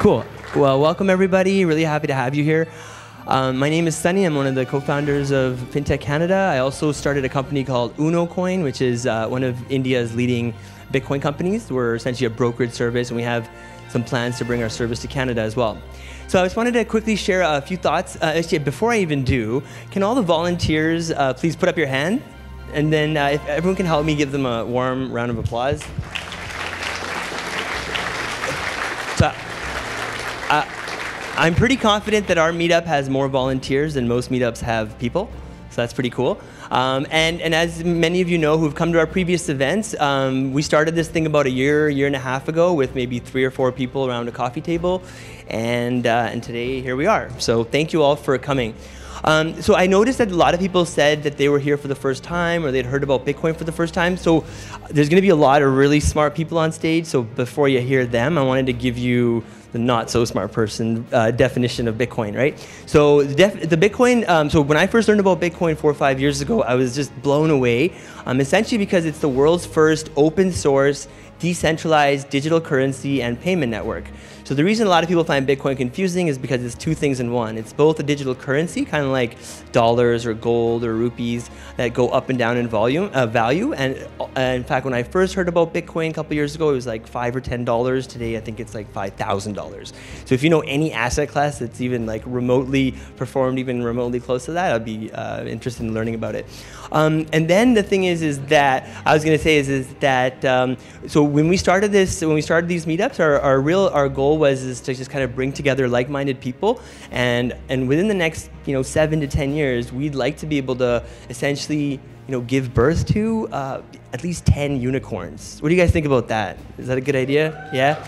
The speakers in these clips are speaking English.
Cool. Well, welcome everybody. Really happy to have you here. My name is Sunny. I'm one of the co-founders of FinTech Canada. I also started a company called UnoCoin, which is one of India's leading Bitcoin companies. We're essentially a brokerage service, and we have some plans to bring our service to Canada as well. So I just wanted to quickly share a few thoughts. Actually, before I even do, can all the volunteers please put up your hand? And then if everyone can help me give them a warm round of applause. So, I'm pretty confident that our meetup has more volunteers than most meetups have people, so that's pretty cool. And as many of you know who've come to our previous events, we started this thing about a year and a half ago with maybe 3 or 4 people around a coffee table, and today here we are. So thank you all for coming. So I noticed that a lot of people said that they were here for the first time or they'd heard about Bitcoin for the first time. So there's going to be a lot of really smart people on stage. So before you hear them, I wanted to give you the not so smart person definition of Bitcoin, right? So the Bitcoin, so when I first learned about Bitcoin 4 or 5 years ago, I was just blown away, essentially because it's the world's first open source, decentralized digital currency and payment network. So the reason a lot of people find Bitcoin confusing is because it's 2 things in one. It's both a digital currency, kind of like dollars or gold or rupees that go up and down in value. And in fact, when I first heard about Bitcoin a couple years ago, it was like $5 or $10. Today, I think it's like $5,000. So if you know any asset class that's even like remotely performed, even remotely close to that, I'd be interested in learning about it. And then the thing is that I was going to say is that so when we started these meetups, our goal was to just kind of bring together like-minded people, and within the next 7 to 10 years, we'd like to be able to essentially give birth to at least 10 unicorns. What do you guys think about that? Is that a good idea? Yeah.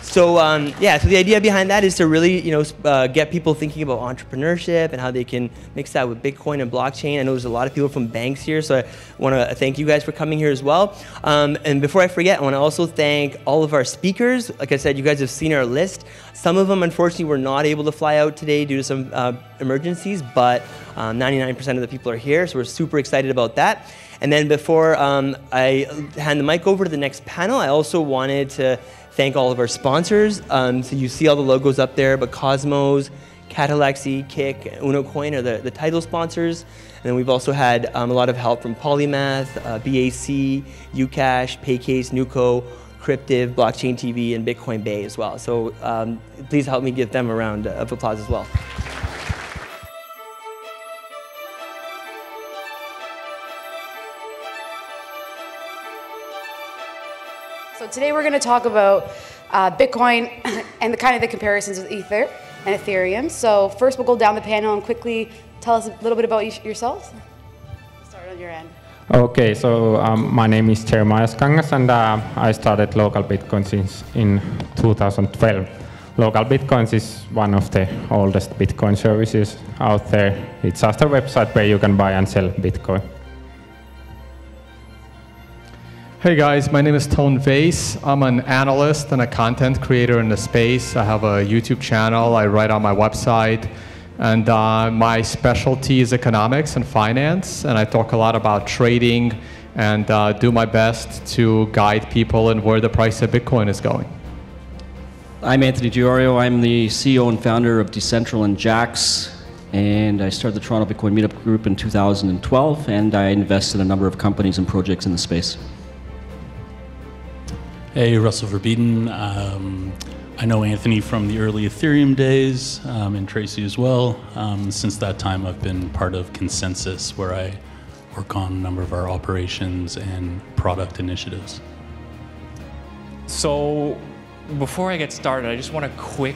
So so the idea behind that is to really get people thinking about entrepreneurship and how they can mix that with Bitcoin and blockchain. I know there's a lot of people from banks here, so I want to thank you guys for coming here as well. And before I forget, I want to also thank all of our speakers. Like I said, you guys have seen our list. Some of them, unfortunately, were not able to fly out today due to some emergencies, but 99% of the people are here, so we're super excited about that. And then before I hand the mic over to the next panel, I also wanted to thank all of our sponsors. So you see all the logos up there, but Cosmos, Catalexy, Kik, UnoCoin are the title sponsors. And then we've also had a lot of help from Polymath, BAC, Ucash, Paycase, Nuco, Cryptiv, Blockchain TV, and Bitcoin Bay as well. So please help me give them a round of applause as well. So today we're going to talk about Bitcoin and the comparisons with Ether and Ethereum. So first we'll go down the panel and quickly tell us a little bit about yourselves. Start on your end. Okay, so my name is Jeremiah Skangas, and I started Local Bitcoins in 2012. Local Bitcoins is one of the oldest Bitcoin services out there. It's just a website where you can buy and sell Bitcoin. Hey guys, my name is Tone Vase. I'm an analyst and a content creator in the space. I have a YouTube channel, I write on my website, and my specialty is economics and finance, and I talk a lot about trading and do my best to guide people in where the price of Bitcoin is going. I'm Anthony Diorio. I'm the CEO and founder of Decentral and Jax, and I started the Toronto Bitcoin Meetup Group in 2012, and I invest in a number of companies and projects in the space. Hey, Russell Verbeeden. I know Anthony from the early Ethereum days, and Tracy as well. Since that time, I've been part of Consensus, where I work on a number of our operations and product initiatives. So before I get started, I just want a quick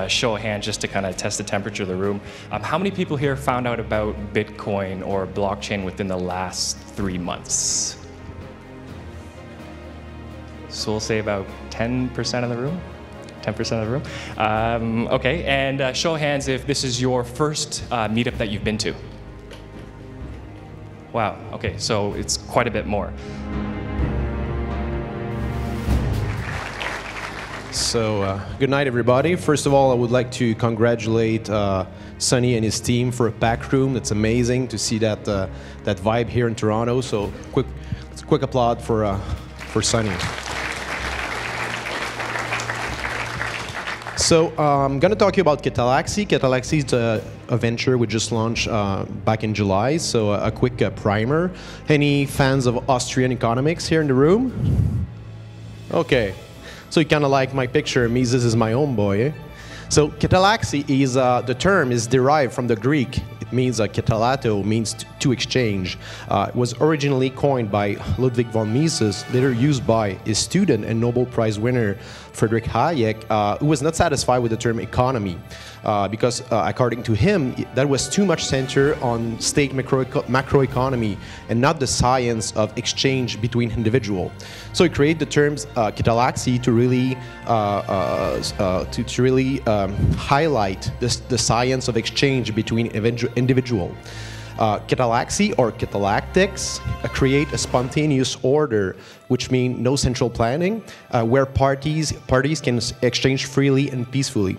show of hands just to kind of test the temperature of the room. How many people here found out about Bitcoin or blockchain within the last 3 months? So we'll say about 10% of the room? 10% of the room? Okay, and show of hands if this is your first meetup that you've been to. Wow, okay, so it's quite a bit more. So good night, everybody. First of all, I would like to congratulate Sunny and his team for a packed room. It's amazing to see that that vibe here in Toronto. So quick applaud for Sunny. So I'm going to talk to you about Catalaxy. Catalaxy is a venture we just launched back in July. So a quick primer. Any fans of Austrian economics here in the room? Okay. So you kind of like my picture. Mises is my homeboy. Eh? So Catalaxy is, the term is derived from the Greek. It means katalato, means to exchange. It was originally coined by Ludwig von Mises, later used by his student and Nobel Prize winner Friedrich Hayek, who was not satisfied with the term economy because, according to him, that was too much centered on state macroeconomy and not the science of exchange between individuals. So he created the terms Catalaxy to really highlight the science of exchange between individual. Catalaxy or catalactics create a spontaneous order, which means no central planning, where parties can exchange freely and peacefully.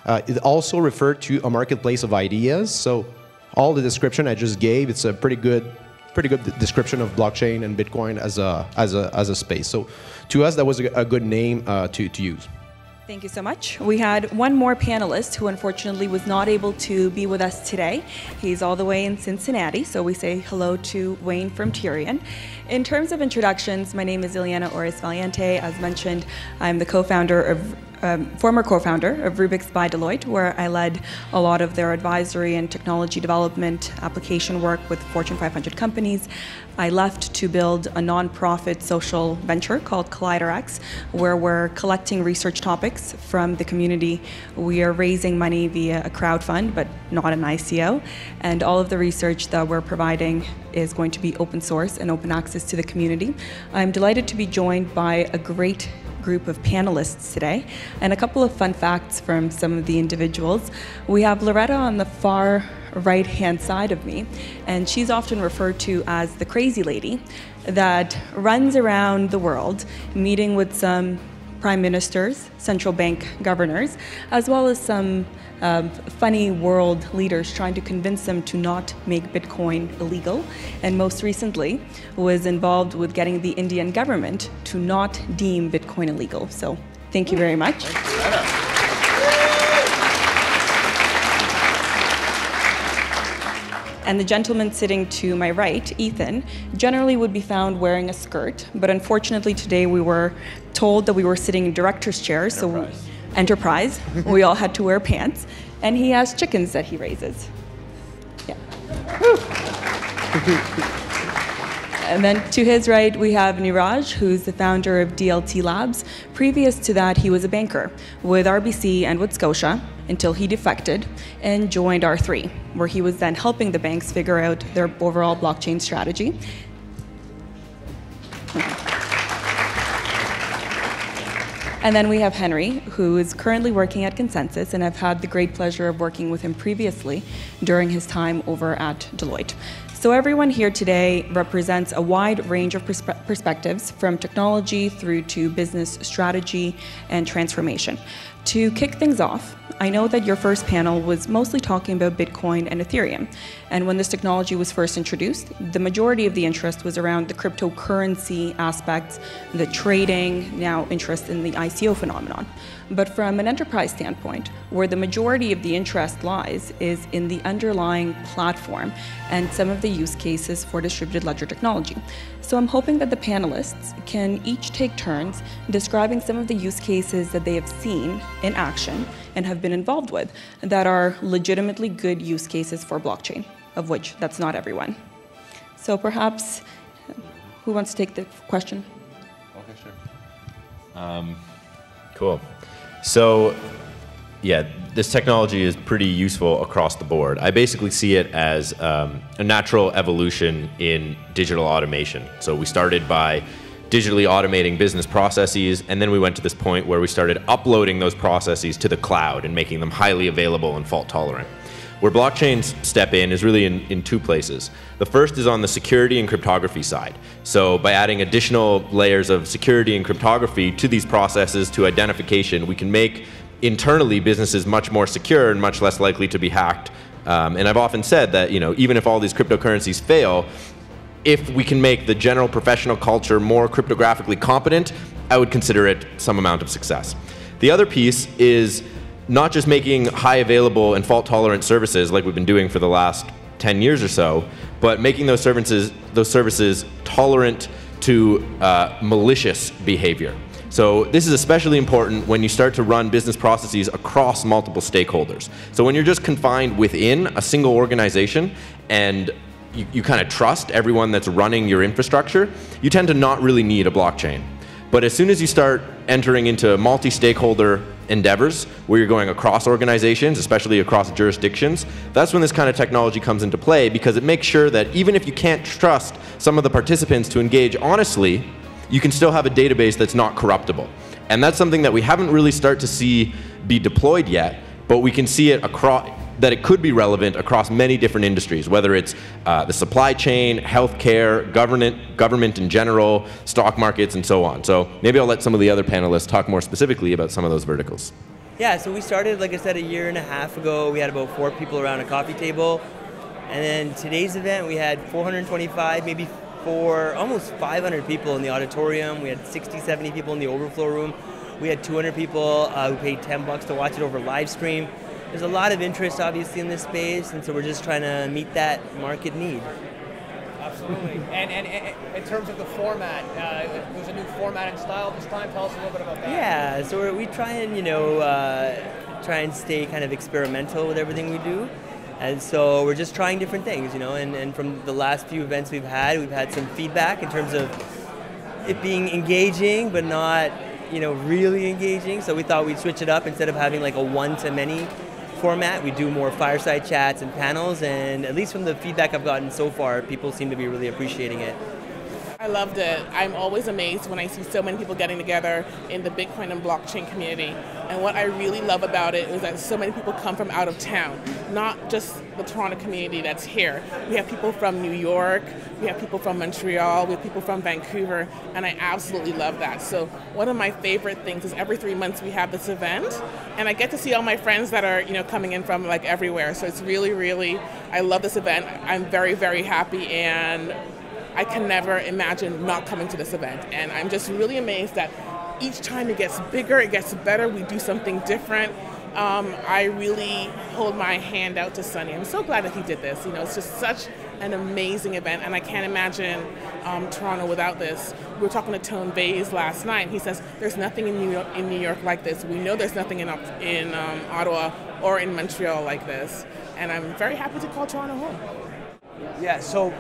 It also referred to a marketplace of ideas. So all the description I just gave, it's a pretty good description of blockchain and Bitcoin as a space. So to us, that was a good name to use. Thank you so much. We had one more panelist who unfortunately was not able to be with us today. He's all the way in Cincinnati, so we say hello to Wayne from Tyrion. In terms of introductions, my name is Ileana Ores Valiente. As mentioned, I'm the former co-founder of Rubix by Deloitte, where I led a lot of their advisory and technology development application work with Fortune 500 companies. I left to build a non-profit social venture called ColliderX, where we're collecting research topics from the community. We are raising money via a crowdfund, but not an ICO. And all of the research that we're providing is going to be open source and open access to the community. I'm delighted to be joined by a great group of panelists today, and a couple of fun facts from some of the individuals. We have Loretta on the far right-hand side of me, and she's often referred to as the crazy lady that runs around the world meeting with some prime ministers, central bank governors, as well as some funny world leaders trying to convince them to not make Bitcoin illegal, and most recently was involved with getting the Indian government to not deem Bitcoin illegal. So thank you very much. And the gentleman sitting to my right, Ethan, generally would be found wearing a skirt, but unfortunately today we were told that we were sitting in director's chairs, so Enterprise. We all had to wear pants, and he has chickens that he raises. Yeah. And then to his right, we have Niraj, who's the founder of DLT Labs. Previous to that, he was a banker with RBC and with Scotia until he defected and joined R3, where he was then helping the banks figure out their overall blockchain strategy. And then we have Henry, who is currently working at Consensus, and I've had the great pleasure of working with him previously during his time over at Deloitte. So everyone here today represents a wide range of perspectives, from technology through to business strategy and transformation. To kick things off, I know that your first panel was mostly talking about Bitcoin and Ethereum. And when this technology was first introduced, the majority of the interest was around the cryptocurrency aspects, the trading, now interest in the ICO phenomenon. But from an enterprise standpoint, where the majority of the interest lies is in the underlying platform and some of the use cases for distributed ledger technology. So I'm hoping that the panelists can each take turns describing some of the use cases that they have seen in action and have been involved with that are legitimately good use cases for blockchain, of which that's not everyone. So perhaps, who wants to take the question? Okay, sure. Cool. So, yeah, this technology is pretty useful across the board. I basically see it as a natural evolution in digital automation. So we started by digitally automating business processes, and then we went to this point where we started uploading those processes to the cloud and making them highly available and fault tolerant. Where blockchains step in is really in two places. The first is on the security and cryptography side. So by adding additional layers of security and cryptography to these processes, to identification, we can make internally businesses much more secure and much less likely to be hacked. And I've often said that, you know, even if all these cryptocurrencies fail, if we can make the general professional culture more cryptographically competent, I would consider it some amount of success. The other piece is not just making high available and fault tolerant services like we've been doing for the last 10 years or so, but making those services tolerant to malicious behavior. So this is especially important when you start to run business processes across multiple stakeholders. So when you're just confined within a single organization and you kind of trust everyone that's running your infrastructure, you tend to not really need a blockchain. But as soon as you start entering into multi-stakeholder endeavors where you're going across organizations, especially across jurisdictions, that's when this kind of technology comes into play, because it makes sure that even if you can't trust some of the participants to engage honestly, you can still have a database that's not corruptible. And that's something that we haven't really started to see be deployed yet, but we can see it across, that it could be relevant across many different industries, whether it's the supply chain, healthcare, government in general, stock markets, and so on. So maybe I'll let some of the other panelists talk more specifically about some of those verticals. Yeah, so we started, like I said, a year and a half ago. We had about 4 people around a coffee table. And then today's event, we had 425, maybe almost 500 people in the auditorium. We had 60, 70 people in the overflow room. We had 200 people who paid $10 to watch it over live stream. There's a lot of interest, obviously, in this space, and so we're just trying to meet that market need. Absolutely. And in terms of the format, there's a new format and style this time. Tell us a little bit about that. Yeah, so we try and, try and stay kind of experimental with everything we do. And so we're just trying different things, and from the last few events we've had some feedback in terms of it being engaging, but not, really engaging. So we thought we'd switch it up. Instead of having like a one-to-many format, we do more fireside chats and panels, and at least from the feedback I've gotten so far, people seem to be really appreciating it. I loved it. I'm always amazed when I see so many people getting together in the Bitcoin and blockchain community. And what I really love about it is that so many people come from out of town, not just the Toronto community that's here. We have people from New York, we have people from Montreal, we have people from Vancouver, and I absolutely love that. So one of my favorite things is every 3 months we have this event, and I get to see all my friends that are coming in from like everywhere. So it's really, really, I love this event. I'm very, very happy, and I can never imagine not coming to this event. And I'm just really amazed that each time it gets bigger, it gets better, we do something different. I really hold my hand out to Sunny. I'm so glad that he did this. It's just such an amazing event, and I can't imagine Toronto without this. We were talking to Tone Vase last night, and he says there's nothing in New York like this. We know there's nothing in Ottawa or in Montreal like this, and I'm very happy to call Toronto home. Yeah, so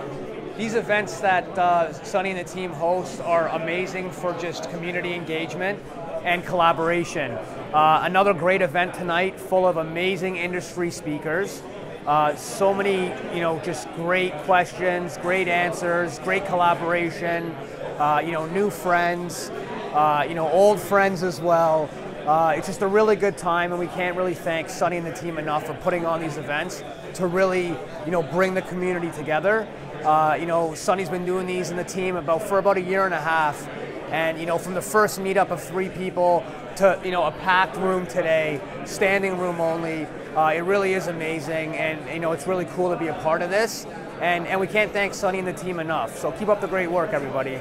these events that Sunny and the team host are amazing for just community engagement and collaboration. Another great event tonight, full of amazing industry speakers. So many, just great questions, great answers, great collaboration. New friends, old friends as well. It's just a really good time, and we can't really thank Sunny and the team enough for putting on these events to really, bring the community together. Sunny's been doing these in the team for about a year and a half, and from the first meetup of 3 people to a packed room today, standing room only, it really is amazing, and it's really cool to be a part of this, and we can't thank Sunny and the team enough. So keep up the great work, everybody.